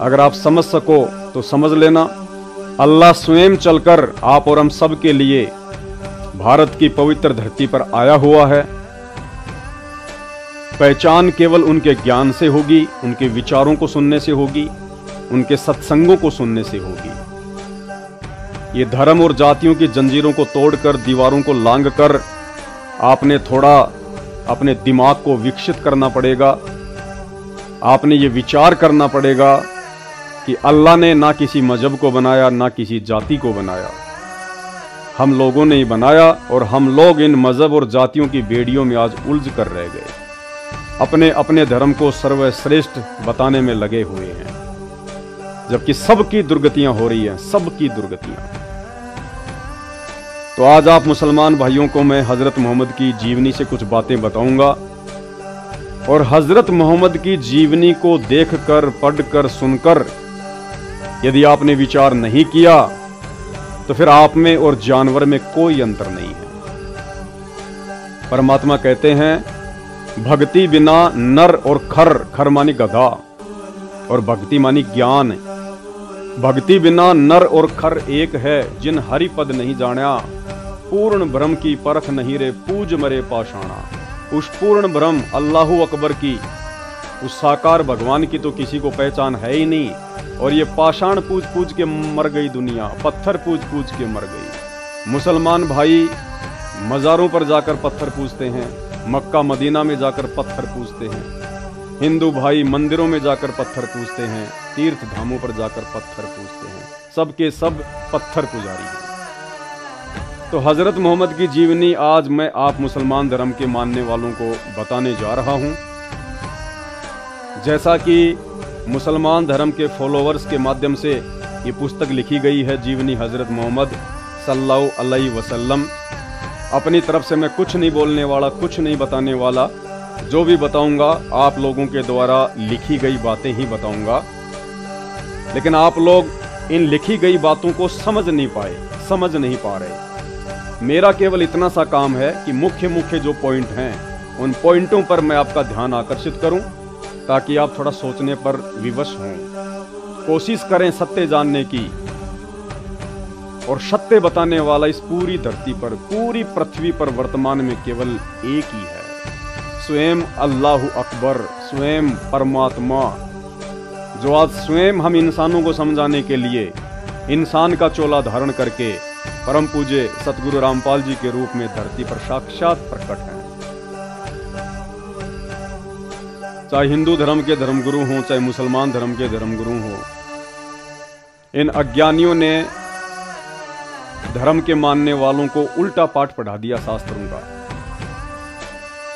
अगर आप समझ सको तो समझ लेना, अल्लाह स्वयं चलकर आप और हम सब के लिए भारत की पवित्र धरती पर आया हुआ है। पहचान केवल उनके ज्ञान से होगी, उनके विचारों को सुनने से होगी, उनके सत्संगों को सुनने से होगी। ये धर्म और जातियों की जंजीरों को तोड़कर, दीवारों को लांघकर आपने थोड़ा अपने दिमाग को विकसित करना पड़ेगा। आपने ये विचार करना पड़ेगा कि अल्लाह ने ना किसी मजहब को बनाया, ना किसी जाति को बनाया, हम लोगों ने ही बनाया। और हम लोग इन मजहब और जातियों की बेड़ियों में आज उलझ कर रह गए, अपने अपने धर्म को सर्वश्रेष्ठ बताने में लगे हुए हैं, जबकि सबकी दुर्गतियां हो रही हैं, सबकी दुर्गतियां। तो आज आप मुसलमान भाइयों को मैं हजरत मोहम्मद की जीवनी से कुछ बातें बताऊंगा, और हजरत मोहम्मद की जीवनी को देखकर, पढ़कर, सुनकर यदि आपने विचार नहीं किया तो फिर आप में और जानवर में कोई अंतर नहीं है। परमात्मा कहते हैं, भक्ति बिना नर और खर मानी गधा और भक्ति मानी ज्ञान। भक्ति बिना नर और खर एक है, जिन हरि पद नहीं जाना, पूर्ण ब्रह्म की परख नहीं रे, पूज मरे पाषाणा। उस पूर्ण ब्रह्म अल्लाहु अकबर की, उस साकार भगवान की तो किसी को पहचान है ही नहीं। और ये पाषाण पूज पूज के मर गई दुनिया, पत्थर पूज पूज के मर गई। मुसलमान भाई मज़ारों पर जाकर पत्थर पूजते हैं, मक्का मदीना में जाकर पत्थर पूजते हैं। हिंदू भाई मंदिरों में जाकर पत्थर पूजते हैं, तीर्थ धामों पर जाकर पत्थर पूजते हैं। सब के सब पत्थर पुजारी हैं। तो हजरत मोहम्मद की जीवनी आज मैं आप मुसलमान धर्म के मानने वालों को बताने जा रहा हूं। जैसा कि मुसलमान धर्म के फॉलोअर्स के माध्यम से ये पुस्तक लिखी गई है, जीवनी हजरत मोहम्मद सल्लल्लाहु अलैहि वसल्लम। अपनी तरफ से मैं कुछ नहीं बोलने वाला, कुछ नहीं बताने वाला। जो भी बताऊंगा आप लोगों के द्वारा लिखी गई बातें ही बताऊंगा। लेकिन आप लोग इन लिखी गई बातों को समझ नहीं पाए, समझ नहीं पा रहे। मेरा केवल इतना सा काम है कि मुख्य मुख्य जो पॉइंट हैं उन पॉइंटों पर मैं आपका ध्यान आकर्षित करूं, ताकि आप थोड़ा सोचने पर विवश हों। कोशिश करें सत्य जानने की, और सत्य बताने वाला इस पूरी धरती पर, पूरी पृथ्वी पर वर्तमान में केवल एक ही है, स्वयं अल्लाहु अकबर, स्वयं परमात्मा, जो आज स्वयं हम इंसानों को समझाने के लिए इंसान का चोला धारण करके परम पूज्य सतगुरु रामपाल जी के रूप में धरती पर साक्षात प्रकट हैं। चाहे हिंदू धर्म के धर्मगुरु हों, चाहे मुसलमान धर्म के धर्मगुरु हों, इन अज्ञानियों ने धर्म के मानने वालों को उल्टा पाठ पढ़ा दिया शास्त्रों का,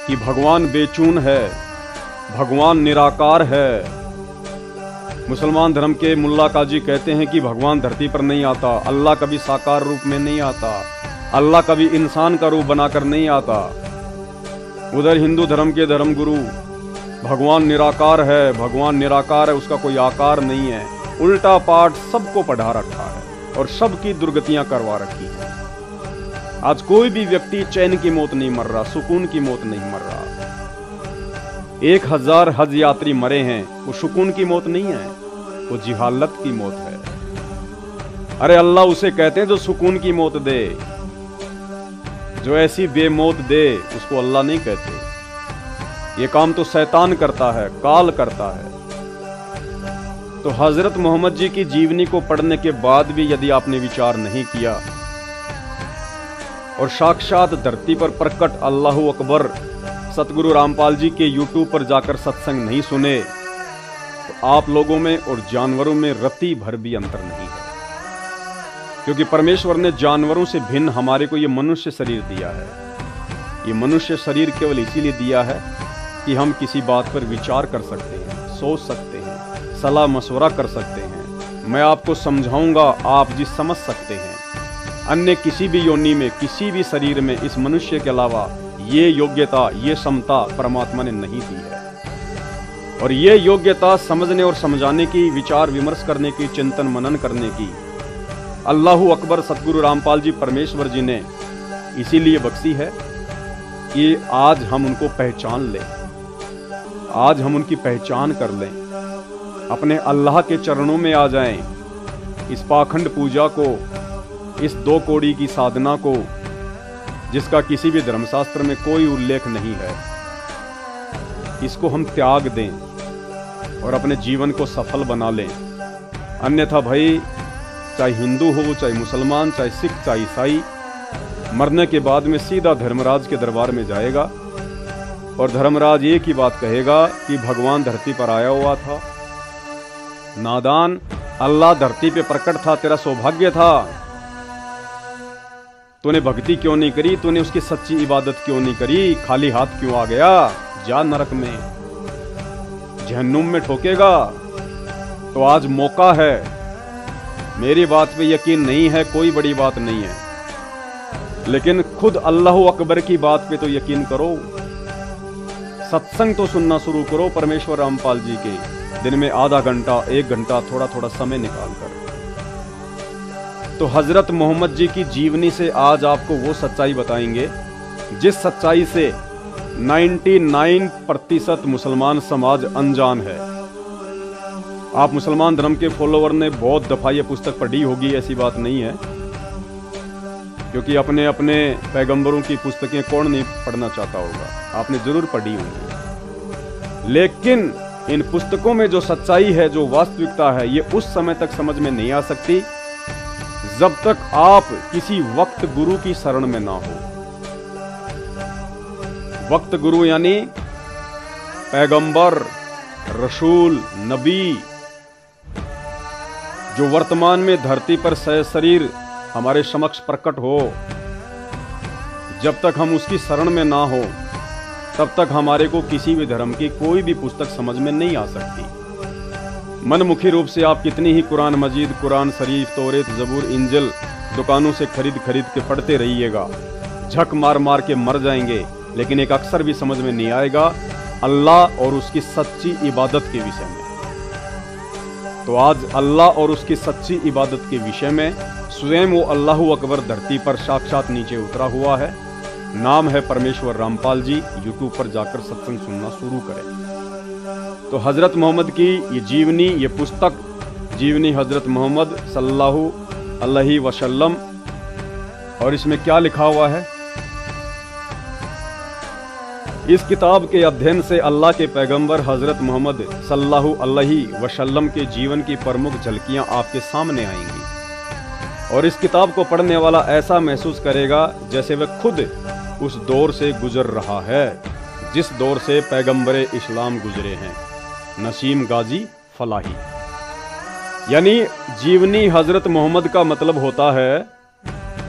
कि भगवान बेचून है, भगवान निराकार है। मुसलमान धर्म के मुल्ला काजी कहते हैं कि भगवान धरती पर नहीं आता, अल्लाह कभी साकार रूप में नहीं आता, अल्लाह कभी इंसान का रूप बनाकर नहीं आता। उधर हिंदू धर्म के धर्मगुरु भगवान निराकार है, भगवान निराकार है, उसका कोई आकार नहीं है। उल्टा पाठ सबको पढ़ा रखा है और सबकी दुर्गतियां करवा रखी है। आज कोई भी व्यक्ति चैन की मौत नहीं मर रहा, सुकून की मौत नहीं मर रहा। 1000 हज यात्री मरे हैं, वो सुकून की मौत नहीं है, वो जिहालत की मौत है। अरे अल्लाह उसे कहते हैं जो सुकून की मौत दे, जो ऐसी बेमौत दे उसको अल्लाह नहीं कहते। ये काम तो शैतान करता है, काल करता है। तो हजरत मोहम्मद जी की जीवनी को पढ़ने के बाद भी यदि आपने विचार नहीं किया और साक्षात धरती पर प्रकट अल्लाहु अकबर सतगुरु रामपाल जी के यूट्यूब पर जाकर सत्संग नहीं सुने, तो आप लोगों में और जानवरों में रत्ती भर भी अंतर नहीं है। क्योंकि परमेश्वर ने जानवरों से भिन्न हमारे को ये मनुष्य शरीर दिया है। ये मनुष्य शरीर केवल इसीलिए दिया है कि हम किसी बात पर विचार कर सकते हैं, सोच सकते हैं, सलाह मशवरा कर सकते हैं। मैं आपको समझाऊंगा, आप जी समझ सकते हैं। अन्य किसी भी योनि में, किसी भी शरीर में इस मनुष्य के अलावा ये योग्यता, ये क्षमता परमात्मा ने नहीं दी है। और ये योग्यता समझने और समझाने की, विचार विमर्श करने की, चिंतन मनन करने की अल्लाहु अकबर सतगुरु रामपाल जी परमेश्वर जी ने इसीलिए बख्शी है कि आज हम उनको पहचान लें, आज हम उनकी पहचान कर लें। अपने अल्लाह के चरणों में आ जाएं, इस पाखंड पूजा को, इस दो कोड़ी की साधना को, जिसका किसी भी धर्मशास्त्र में कोई उल्लेख नहीं है, इसको हम त्याग दें और अपने जीवन को सफल बना लें। अन्यथा भाई, चाहे हिंदू हो, चाहे मुसलमान, चाहे सिख, चाहे ईसाई, मरने के बाद में सीधा धर्मराज के दरबार में जाएगा और धर्मराज एक ही बात कहेगा कि भगवान धरती पर आया हुआ था। नादान, अल्लाह धरती पे प्रकट था, तेरा सौभाग्य था। तूने भक्ति क्यों नहीं करी? तूने उसकी सच्ची इबादत क्यों नहीं करी? खाली हाथ क्यों आ गया? जा नरक में, जहन्नुम में ठोकेगा। तो आज मौका है। मेरी बात पे यकीन नहीं है, कोई बड़ी बात नहीं है, लेकिन खुद अल्लाह अकबर की बात पे तो यकीन करो। सत्संग तो सुनना शुरू करो परमेश्वर रामपाल जी के, दिन में आधा घंटा, 1 घंटा, थोड़ा थोड़ा समय निकाल कर। तो हजरत मोहम्मद जी की जीवनी से आज आपको वो सच्चाई बताएंगे जिस सच्चाई से 99% मुसलमान समाज अनजान है। आप मुसलमान धर्म के फॉलोवर ने बहुत दफा ये पुस्तक पढ़ी होगी, ऐसी बात नहीं है, क्योंकि अपने अपने पैगंबरों की पुस्तकें कौन नहीं पढ़ना चाहता होगा, आपने जरूर पढ़ी होंगी। लेकिन इन पुस्तकों में जो सच्चाई है, जो वास्तविकता है, ये उस समय तक समझ में नहीं आ सकती जब तक आप किसी वक्त गुरु की शरण में ना हो। वक्त गुरु यानी पैगंबर, रसूल, नबी, जो वर्तमान में धरती पर सशरीर हमारे समक्ष प्रकट हो। जब तक हम उसकी शरण में ना हो, तब तक हमारे को किसी भी धर्म की कोई भी पुस्तक समझ में नहीं आ सकती। मनमुखी रूप से आप कितनी ही कुरान मजीद, कुरान शरीफ, तौरेत, जबूर, इंजिल दुकानों से खरीद खरीद के पढ़ते रहिएगा, झक मार मार के मर जाएंगे, लेकिन एक अक्षर भी समझ में नहीं आएगा अल्लाह और उसकी सच्ची इबादत के विषय में। तो आज अल्लाह और उसकी सच्ची इबादत के विषय में स्वयं वो अल्लाह अकबर धरती पर साक्षात नीचे उतरा हुआ है। नाम है परमेश्वर रामपाल जी। यूट्यूब पर जाकर सत्संग सुनना शुरू करें। तो हजरत मोहम्मद की ये जीवनी, ये पुस्तक जीवनी हजरत मोहम्मद सल्लल्लाहु अलैहि वसल्लम, और इसमें क्या लिखा हुआ है? इस किताब के अध्ययन से अल्लाह के पैगंबर हजरत मोहम्मद सल्लल्लाहु अलैहि वसल्लम के जीवन की प्रमुख झलकियां आपके सामने आएंगी, और इस किताब को पढ़ने वाला ऐसा महसूस करेगा जैसे वह खुद उस दौर से गुजर रहा है जिस दौर से पैगंबरे इस्लाम गुजरे हैं। नसीम गाजी फलाही। यानी जीवनी हजरत मोहम्मद का मतलब होता है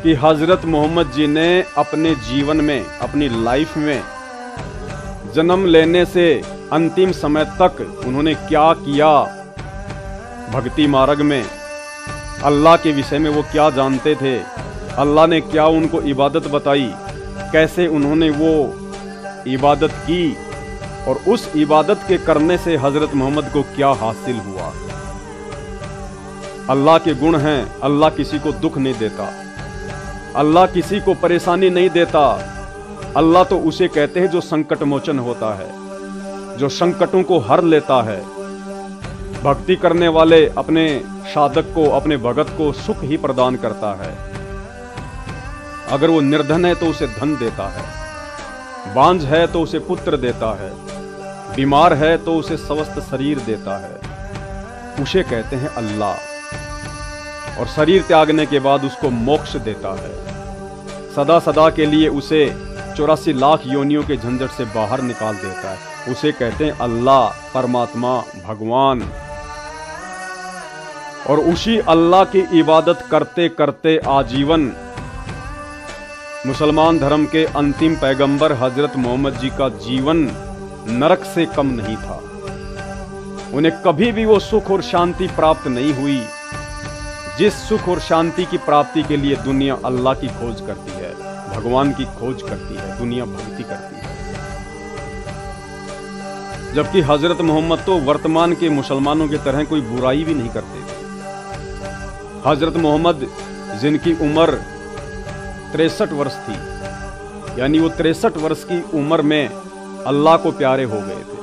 कि हजरत मोहम्मद जी ने अपने जीवन में, अपनी लाइफ में, जन्म लेने से अंतिम समय तक उन्होंने क्या किया, भक्ति मार्ग में अल्लाह के विषय में वो क्या जानते थे, अल्लाह ने क्या उनको इबादत बताई, कैसे उन्होंने वो इबादत की, और उस इबादत के करने से हजरत मोहम्मद को क्या हासिल हुआ। अल्लाह के गुण हैं, अल्लाह किसी को दुख नहीं देता, अल्लाह किसी को परेशानी नहीं देता। अल्लाह तो उसे कहते हैं जो संकट मोचन होता है, जो संकटों को हर लेता है। भक्ति करने वाले अपने साधक को, अपने भगत को सुख ही प्रदान करता है। अगर वो निर्धन है तो उसे धन देता है, बांझ है तो उसे पुत्र देता है, बीमार है तो उसे स्वस्थ शरीर देता है। उसे कहते हैं अल्लाह। और शरीर त्यागने के बाद उसको मोक्ष देता है, सदा सदा के लिए उसे 84 लाख योनियों के झंझट से बाहर निकाल देता है। उसे कहते हैं अल्लाह, परमात्मा, भगवान। और उसी अल्लाह की इबादत करते करते आजीवन मुसलमान धर्म के अंतिम पैगंबर हजरत मोहम्मद जी का जीवन नरक से कम नहीं था। उन्हें कभी भी वो सुख और शांति प्राप्त नहीं हुई जिस सुख और शांति की प्राप्ति के लिए दुनिया अल्लाह की खोज करती है, भगवान की खोज करती है, दुनिया भक्ति करती है। जबकि हजरत मोहम्मद तो वर्तमान के मुसलमानों की तरह कोई बुराई भी नहीं करते थे। हजरत मोहम्मद जिनकी उम्र 63 वर्ष थी, यानी वो 63 वर्ष की उम्र में अल्लाह को प्यारे हो गए थे।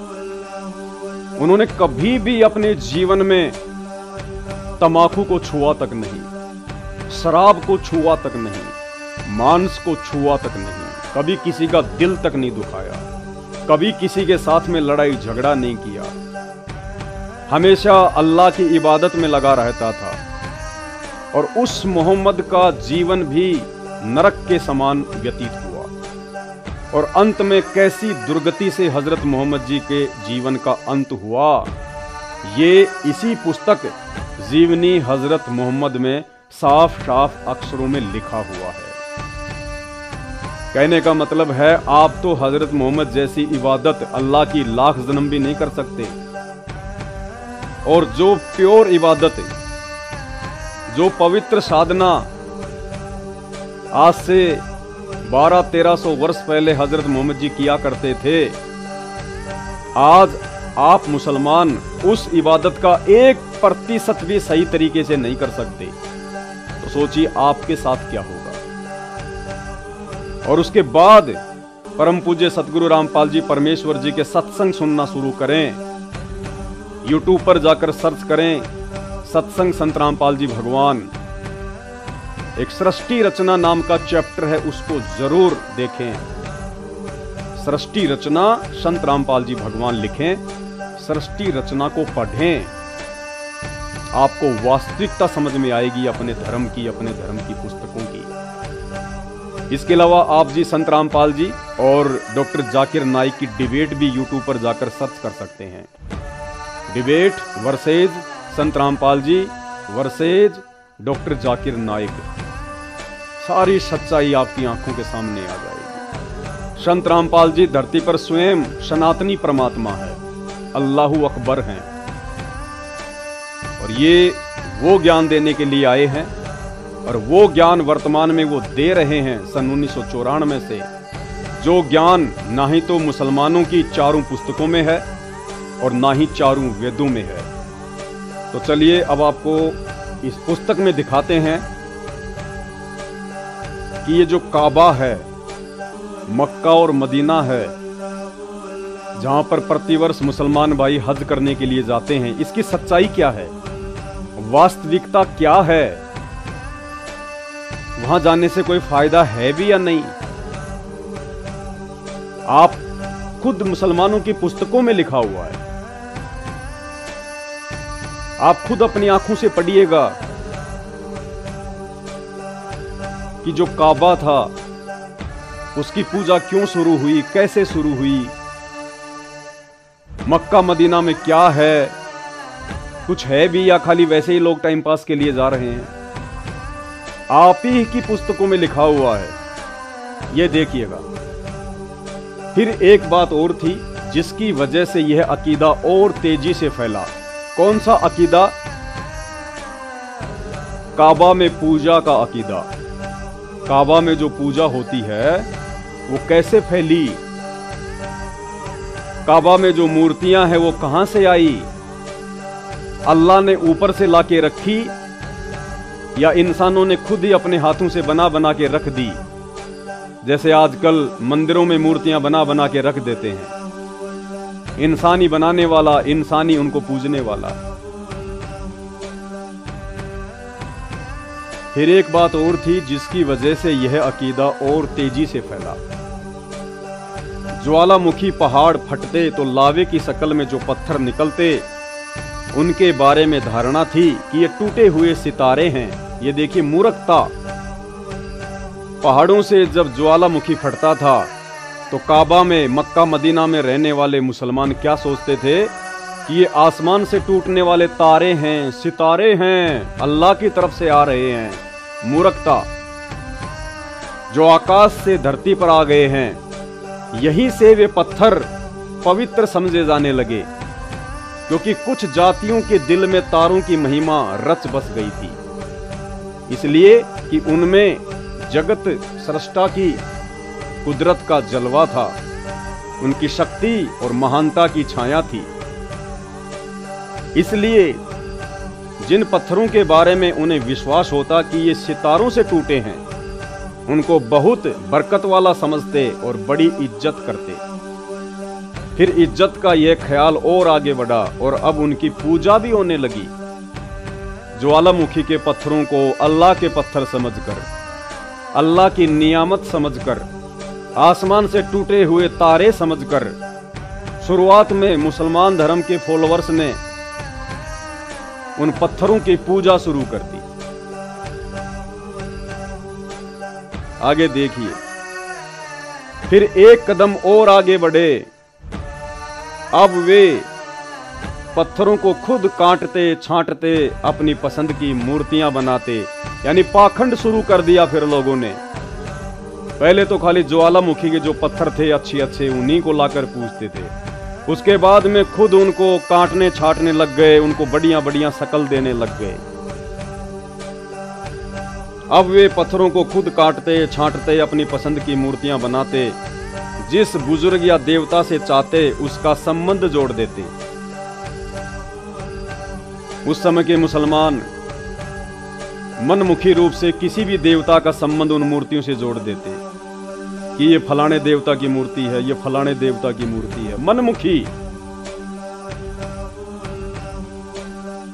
उन्होंने कभी भी अपने जीवन में तंबाकू को छुआ तक नहीं, शराब को छुआ तक नहीं, मांस को छुआ तक नहीं, कभी किसी का दिल तक नहीं दुखाया, कभी किसी के साथ में लड़ाई झगड़ा नहीं किया, हमेशा अल्लाह की इबादत में लगा रहता था। और उस मोहम्मद का जीवन भी नरक के समान व्यतीत हुआ और अंत में कैसी दुर्गति से हजरत मोहम्मद जी के जीवन का अंत हुआ, ये इसी पुस्तक जीवनी हजरत मोहम्मद में साफ साफ अक्षरों में लिखा हुआ है। कहने का मतलब है आप तो हजरत मोहम्मद जैसी इबादत अल्लाह की लाख जन्म भी नहीं कर सकते। और जो प्योर इबादत, जो पवित्र साधना आज से 1200-1300 वर्ष पहले हजरत मोहम्मद जी किया करते थे, आज आप मुसलमान उस इबादत का 1% भी सही तरीके से नहीं कर सकते, तो सोचिए आपके साथ क्या होगा। और उसके बाद परम पूज्य सतगुरु रामपाल जी परमेश्वर जी के सत्संग सुनना शुरू करें। यूट्यूब पर जाकर सर्च करें सत्संग संत रामपाल जी भगवान। एक सृष्टि रचना नाम का चैप्टर है, उसको जरूर देखें। सृष्टि रचना संत रामपाल जी भगवान लिखें, सृष्टि रचना को पढ़ें, आपको वास्तविकता समझ में आएगी अपने धर्म की, अपने धर्म की पुस्तकों की। इसके अलावा आप जी संत रामपाल जी और डॉक्टर जाकिर नाइक की डिबेट भी यूट्यूब पर जाकर सर्च कर सकते हैं। डिबेट वर्सेज संत Rampal G versus doctor Zakir Naik, सारी सच्चाई आपकी आंखों के सामने आ जाएगी। संत रामपाल जी धरती पर स्वयं सनातनी परमात्मा है, अल्लाहू अकबर हैं, और ये वो ज्ञान देने के लिए आए हैं और वो ज्ञान वर्तमान में वो दे रहे हैं सन 1994 से, जो ज्ञान ना ही तो मुसलमानों की चारों पुस्तकों में है और ना ही चारों वेदों में है। तो चलिए अब आपको इस पुस्तक में दिखाते हैं कि ये जो काबा है, मक्का और मदीना है, जहां पर प्रतिवर्ष मुसलमान भाई हज करने के लिए जाते हैं, इसकी सच्चाई क्या है, वास्तविकता क्या है, वहां जाने से कोई फायदा है भी या नहीं। आप खुद मुसलमानों की पुस्तकों में लिखा हुआ है, आप खुद अपनी आंखों से पढ़िएगा कि जो काबा था उसकी पूजा क्यों शुरू हुई, कैसे शुरू हुई, मक्का मदीना में क्या है, कुछ है भी या खाली वैसे ही लोग टाइम पास के लिए जा रहे हैं। आप ही की पुस्तकों में लिखा हुआ है, ये देखिएगा। फिर एक बात और थी जिसकी वजह से यह अकीदा और तेजी से फैला। कौन सा अकीदा? काबा में पूजा का अकीदा। काबा में जो पूजा होती है वो कैसे फैली, काबा में जो मूर्तियां हैं वो कहां से आई, अल्लाह ने ऊपर से लाके रखी या इंसानों ने खुद ही अपने हाथों से बना बना के रख दी, जैसे आजकल मंदिरों में मूर्तियां बना बना के रख देते हैं। इंसानी बनाने वाला, इंसानी उनको पूजने वाला। फिर एक बात और थी जिसकी वजह से यह अकीदा और तेजी से फैला। ज्वालामुखी पहाड़ फटते तो लावे की शक्ल में जो पत्थर निकलते, उनके बारे में धारणा थी कि ये टूटे हुए सितारे हैं। ये देखिए मूर्खता। पहाड़ों से जब ज्वालामुखी फटता था तो काबा में, मक्का मदीना में रहने वाले मुसलमान क्या सोचते थे कि ये आसमान से टूटने वाले तारे हैं, सितारे हैं, अल्लाह की तरफ से आ रहे हैं। मूर्खता। जो आकाश से धरती पर आ गए हैं, यहीं से वे पत्थर पवित्र समझे जाने लगे, क्योंकि कुछ जातियों के दिल में तारों की महिमा रच बस गई थी, इसलिए कि उनमें जगत सृष्टा की कुदरत का जलवा था, उनकी शक्ति और महानता की छाया थी। इसलिए जिन पत्थरों के बारे में उन्हें विश्वास होता कि ये सितारों से टूटे हैं, उनको बहुत बरकत वाला समझते और बड़ी इज्जत करते। फिर इज्जत का यह ख्याल और आगे बढ़ा और अब उनकी पूजा भी होने लगी। ज्वालामुखी के पत्थरों को अल्लाह के पत्थर समझकर, अल्लाह की नियामत समझकर, आसमान से टूटे हुए तारे समझकर शुरुआत में मुसलमान धर्म के फॉलोअर्स ने उन पत्थरों की पूजा शुरू कर दी। आगे देखिए, फिर एक कदम और आगे बढ़े। अब वे पत्थरों को खुद काटते छांटते अपनी पसंद की मूर्तियां बनाते, यानी पाखंड शुरू कर दिया। फिर लोगों ने पहले तो खाली ज्वालामुखी के जो पत्थर थे अच्छे अच्छे उन्हीं को लाकर पूजते थे, उसके बाद में खुद उनको काटने छाटने लग गए, उनको बढ़िया बढ़िया शक्ल देने लग गए। अब वे पत्थरों को खुद काटते छांटते अपनी पसंद की मूर्तियां बनाते, जिस बुजुर्ग या देवता से चाहते उसका संबंध जोड़ देते। उस समय के मुसलमान मनमुखी रूप से किसी भी देवता का संबंध उन मूर्तियों से जोड़ देते कि ये फलाने देवता की मूर्ति है, ये फलाने देवता की मूर्ति है, मनमुखी।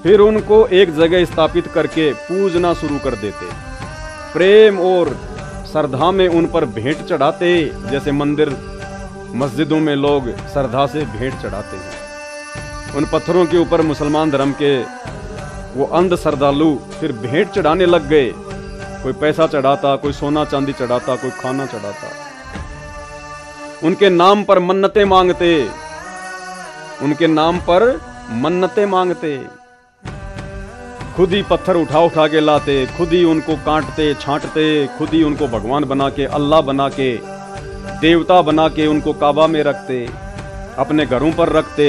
फिर उनको एक जगह स्थापित करके पूजना शुरू कर देते, प्रेम और श्रद्धा में उन पर भेंट चढ़ाते, जैसे मंदिर मस्जिदों में लोग श्रद्धा से भेंट चढ़ाते हैं। उन पत्थरों के ऊपर मुसलमान धर्म के वो अंध श्रद्धालु फिर भेंट चढ़ाने लग गए। कोई पैसा चढ़ाता, कोई सोना चांदी चढ़ाता, कोई खाना चढ़ाता। उनके नाम पर मन्नतें मांगते, उनके नाम पर मन्नतें मांगते। खुद ही पत्थर उठा उठा के लाते, खुद ही उनको काटते छांटते, खुद ही उनको भगवान बना के, अल्लाह बना के, देवता बना के उनको काबा में रखते, अपने घरों पर रखते।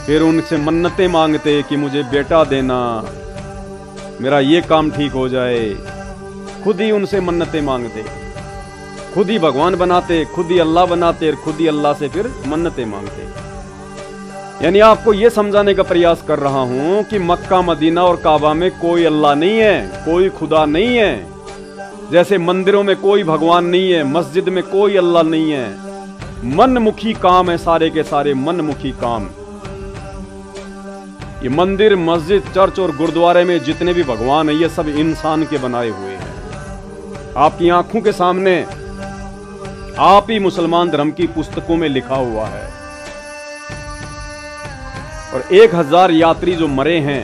फिर उनसे मन्नतें मांगते कि मुझे बेटा देना, मेरा ये काम ठीक हो जाए। खुद ही उनसे मन्नतें मांगते, खुद ही भगवान बनाते, खुद ही अल्लाह बनाते और खुद ही अल्लाह से फिर मन्नतें मांगते। यानी आपको यह समझाने का प्रयास कर रहा हूं कि मक्का मदीना और काबा में कोई अल्लाह नहीं है, कोई खुदा नहीं है। जैसे मंदिरों में कोई भगवान नहीं है, मस्जिद में कोई अल्लाह नहीं है। मनमुखी काम है, सारे के सारे मनमुखी काम। ये मंदिर मस्जिद चर्च और गुरुद्वारे में जितने भी भगवान हैं ये सब इंसान के बनाए हुए हैं। आपकी आंखों के सामने आप ही मुसलमान धर्म की पुस्तकों में लिखा हुआ है। और 1000 यात्री जो मरे हैं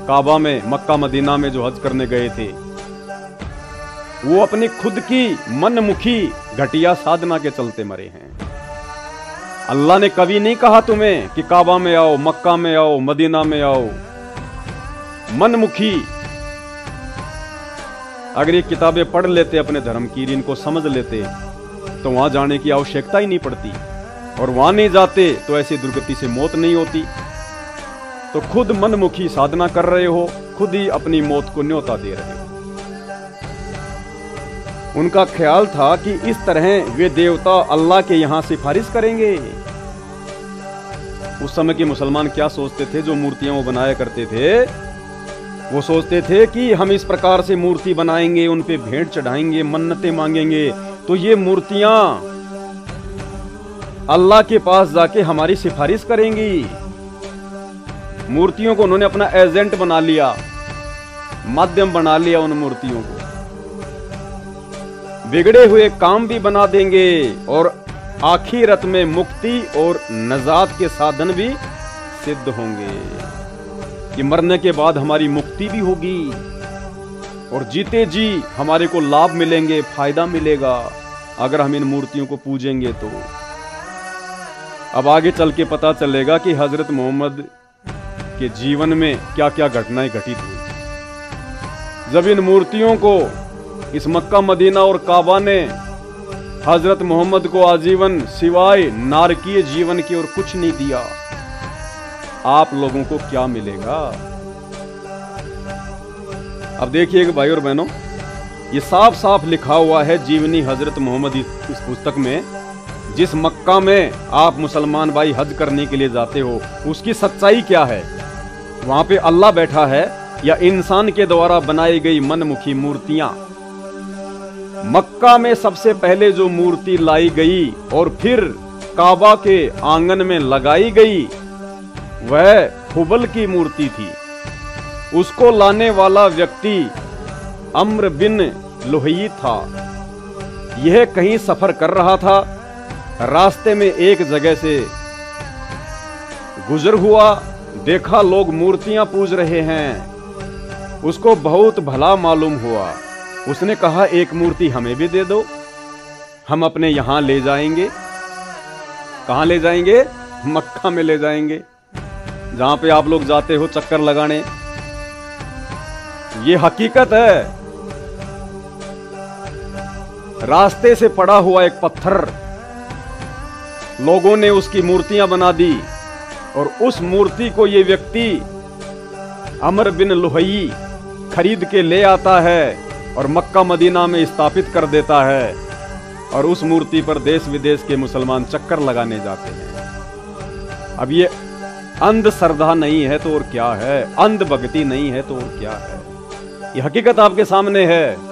काबा में, मक्का मदीना में जो हज करने गए थे, वो अपनी खुद की मनमुखी घटिया साधना के चलते मरे हैं। अल्लाह ने कभी नहीं कहा तुम्हें कि काबा में आओ, मक्का में आओ, मदीना में आओ। मनमुखी अगर ये किताबें पढ़ लेते अपने धर्म की, इनको समझ लेते, तो वहां जाने की आवश्यकता ही नहीं पड़ती। और वहां नहीं जाते तो ऐसी दुर्गति से मौत नहीं होती। तो खुद मनमुखी साधना कर रहे हो, खुद ही अपनी मौत को न्योता दे रहे हो। उनका ख्याल था कि इस तरह वे देवता अल्लाह के यहां सिफारिश करेंगे। उस समय के मुसलमान क्या सोचते थे, जो मूर्तियां वो बनाया करते थे, वो सोचते थे कि हम इस प्रकार से मूर्ति बनाएंगे, उन पे भेंट चढ़ाएंगे, मन्नतें मांगेंगे, तो ये मूर्तियां अल्लाह के पास जाके हमारी सिफारिश करेंगी। मूर्तियों को उन्होंने अपना एजेंट बना लिया, माध्यम बना लिया। उन मूर्तियों को बिगड़े हुए काम भी बना देंगे और आखिरत में मुक्ति और नजात के साधन भी सिद्ध होंगे कि मरने के बाद हमारी मुक्ति भी होगी और जीते जी हमारे को लाभ मिलेंगे, फायदा मिलेगा अगर हम इन मूर्तियों को पूजेंगे तो। अब आगे चल के पता चलेगा कि हजरत मोहम्मद के जीवन में क्या क्या घटनाएं घटित हुई। जब इन मूर्तियों को, इस मक्का मदीना और काबा ने हजरत मोहम्मद को आजीवन सिवाय नारकीय जीवन की और कुछ नहीं दिया, आप लोगों को क्या मिलेगा? अब देखिएगा भाई और बहनों, ये साफ साफ लिखा हुआ है जीवनी हजरत मोहम्मद इस पुस्तक में। जिस मक्का में आप मुसलमान भाई हज करने के लिए जाते हो, उसकी सच्चाई क्या है? वहां पे अल्लाह बैठा है या इंसान के द्वारा बनाई गई मनमुखी मूर्तियां? मक्का में सबसे पहले जो मूर्ति लाई गई और फिर काबा के आंगन में लगाई गई वह हुबल की मूर्ति थी। उसको लाने वाला व्यक्ति अम्र बिन लुहई था। यह कहीं सफर कर रहा था। रास्ते में एक जगह से गुजर हुआ, देखा लोग मूर्तियां पूज रहे हैं। उसको बहुत भला मालूम हुआ। उसने कहा एक मूर्ति हमें भी दे दो, हम अपने यहां ले जाएंगे। कहां ले जाएंगे? मक्का में ले जाएंगे, जहां पे आप लोग जाते हो चक्कर लगाने। ये हकीकत है। रास्ते से पड़ा हुआ एक पत्थर, लोगों ने उसकी मूर्तियां बना दी और उस मूर्ति को ये व्यक्ति अमर बिन लुहई खरीद के ले आता है और मक्का मदीना में स्थापित कर देता है। और उस मूर्ति पर देश विदेश के मुसलमान चक्कर लगाने जाते हैं। अब ये अंध श्रद्धा नहीं है तो और क्या है, अंध भक्ति नहीं है तो और क्या है। ये हकीकत आपके सामने है।